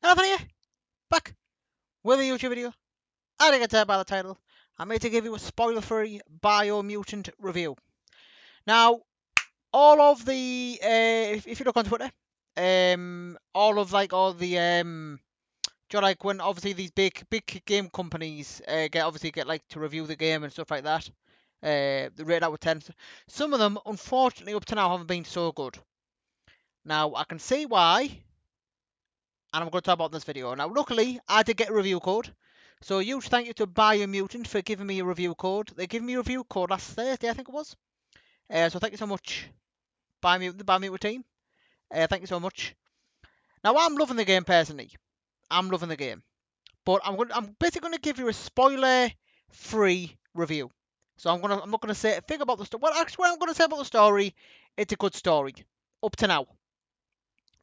Anthony here, back with a YouTube video. As you can tell by the title, I'm here to give you a spoiler-free Biomutant review. Now, all of the, if you look on Twitter, do you know, like when obviously these big game companies get like to review the game and stuff like that, the rate out of 10. Some of them, unfortunately, up to now haven't been so good. Now, I can see why, and I'm going to talk about this video. Now, luckily, I did get a review code. So, huge thank you to Biomutant for giving me a review code. They gave me a review code last Thursday, I think it was. So, thank you so much, the Biomutant team. Thank you so much. Now, I'm loving the game personally. I'm loving the game. But I'm basically going to give you a spoiler-free review. So, I'm not going to say a thing about the story. Well, actually, what I'm going to say about the story, it's a good story. Up to now.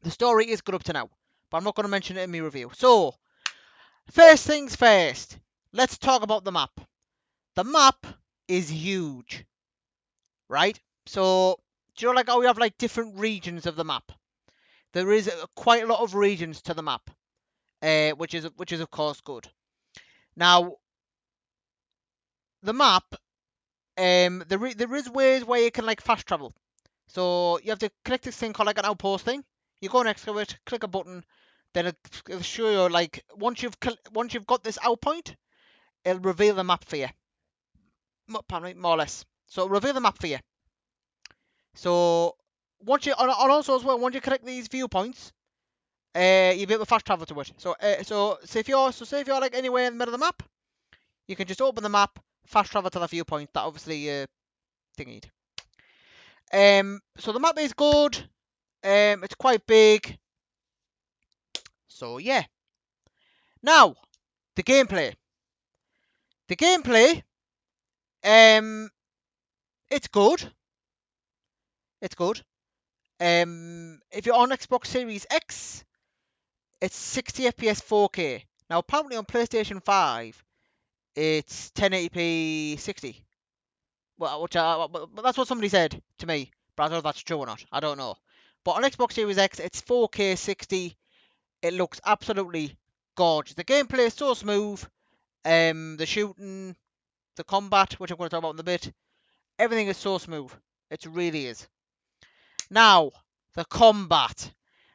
The story is good up to now. But I'm not going to mention it in my review. So, first things first, let's talk about the map. The map is huge, right? So, do you know like how we have like different regions of the map? There is quite a lot of regions to the map, which is of course good. Now, the map, there is ways where you can like fast travel. So you have to click this thing called like an outpost thing. You go next to it, click a button, then it'll show you like once you've got this out point, it'll reveal the map for you. More or less. So it'll reveal the map for you. So once you, and also as well, once you collect these viewpoints, you'll be able to fast travel to it. So say if you're like anywhere in the middle of the map, you can just open the map, fast travel to the viewpoint that obviously thingied. So the map is good. It's quite big. So yeah. Now the gameplay. The gameplay. It's good. It's good. If you're on Xbox Series X, it's 60 FPS 4K. Now, apparently on PlayStation 5, it's 1080p 60. Well, but that's what somebody said to me. But I don't know if that's true or not. I don't know. But on Xbox Series X, it's 4K 60. It looks absolutely gorgeous. The gameplay is so smooth. The shooting, the combat, which I'm going to talk about in a bit, everything is so smooth. It really is. Now, the combat.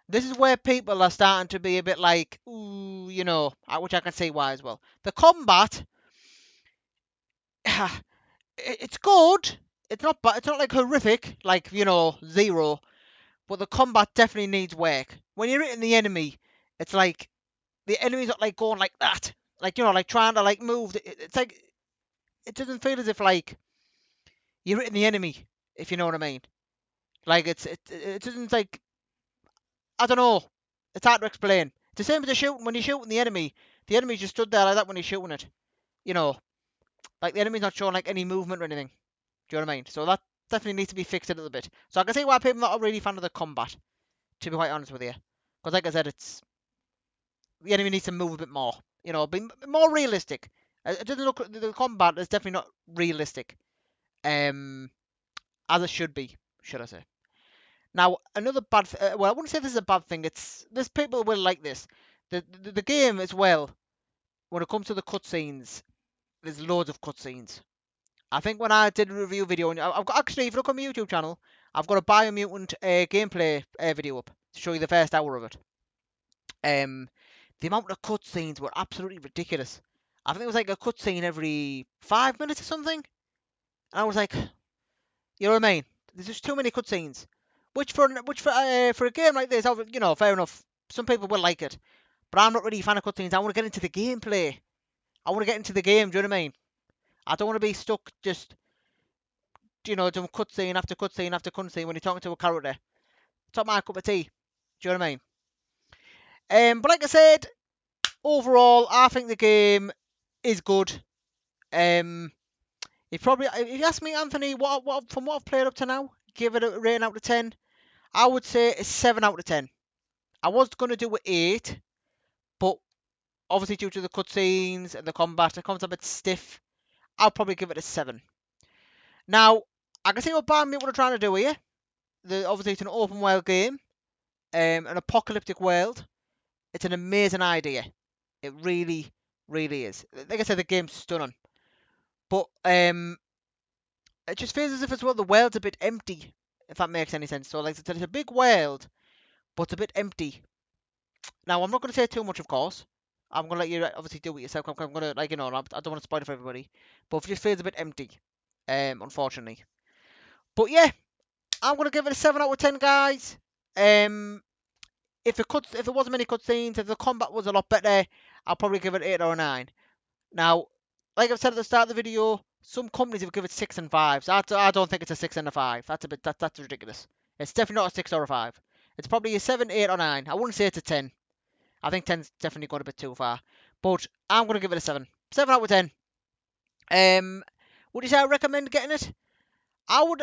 This is where people are starting to be a bit like, ooh, you know, which I can see why as well. The combat, it's good. It's not bad. It's not like horrific, like, you know, Zero. But the combat definitely needs work. When you're hitting the enemy, it's like the enemy's not like going like that, like, you know, like trying to like move. It's like it doesn't feel as if like you're hitting the enemy, if you know what I mean. Like it doesn't like, I don't know. It's hard to explain. It's the same as the shooting. When you're shooting the enemy's just stood there like that when you're shooting it. You know, like the enemy's not showing like any movement or anything. Do you know what I mean? So that definitely needs to be fixed a little bit. So I can see why people are not really fan of the combat, to be quite honest with you. Because like I said, it's the enemy needs to move a bit more. You know, be more realistic. It doesn't look, the combat is definitely not realistic. As it should be, should I say? Now, another bad. Well, I wouldn't say this is a bad thing. This people will like this. The game as well. When it comes to the cutscenes, there's loads of cutscenes. I think when I did a review video, and I've got, actually, if you look on my YouTube channel, I've got a Biomutant gameplay video up to show you the first hour of it. The amount of cutscenes were absolutely ridiculous. I think it was like a cutscene every 5 minutes or something. And I was like, you know what I mean? There's just too many cutscenes. Which for a game like this, you know, fair enough. Some people will like it, but I'm not really a fan of cutscenes. I want to get into the gameplay. I want to get into the game. Do you know what I mean? I don't want to be stuck just, you know, doing cutscene after cutscene after cutscene when you're talking to a character. It's not my cup of tea. Do you know what I mean? But like I said, overall, I think the game is good. If you ask me, Anthony, from what I've played up to now, give it a rating out of 10. I would say it's 7 out of 10. I was going to do an 8, but obviously due to the cutscenes and the combat, it comes a bit stiff. I'll probably give it a 7. Now, I can see what Biomutant are trying to do here. Obviously, it's an open world game, an apocalyptic world. It's an amazing idea. It really, really is. Like I said, the game's stunning. But it just feels as if as well the world's a bit empty, if that makes any sense. So like I said, it's a big world, but it's a bit empty. Now I'm not going to say too much, of course. I'm going to let you obviously do it yourself. I'm going to like I don't want to spoil it for everybody, but it just feels a bit empty, unfortunately. But yeah, I'm going to give it a 7 out of 10, guys. Um, if it wasn't many cutscenes, if the combat was a lot better, I'll probably give it 8 or 9. Now, like I've said at the start of the video, some companies have given it 6 and 5s. I don't think it's a 6 and a 5. That's ridiculous. It's definitely not a 6 or a 5. It's probably a 7, 8 or 9. I wouldn't say it's a 10. I think 10's definitely gone a bit too far. But I'm gonna give it a 7. 7 out of 10. Would you say I recommend getting it? I would.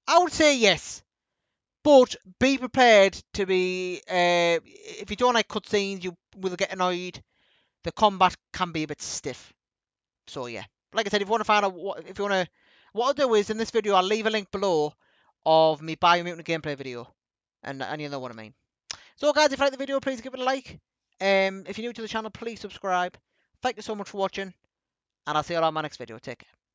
I would say yes. But be prepared to be. If you don't like cutscenes, you will get annoyed. The combat can be a bit stiff. So yeah, like I said, if you want to find out if you want to, what I'll do is in this video I'll leave a link below of me Biomutant gameplay video, and you know what I mean. So guys, if you like the video, please give it a like. If you're new to the channel, please subscribe. Thank you so much for watching, and I'll see you all on my next video. Take care.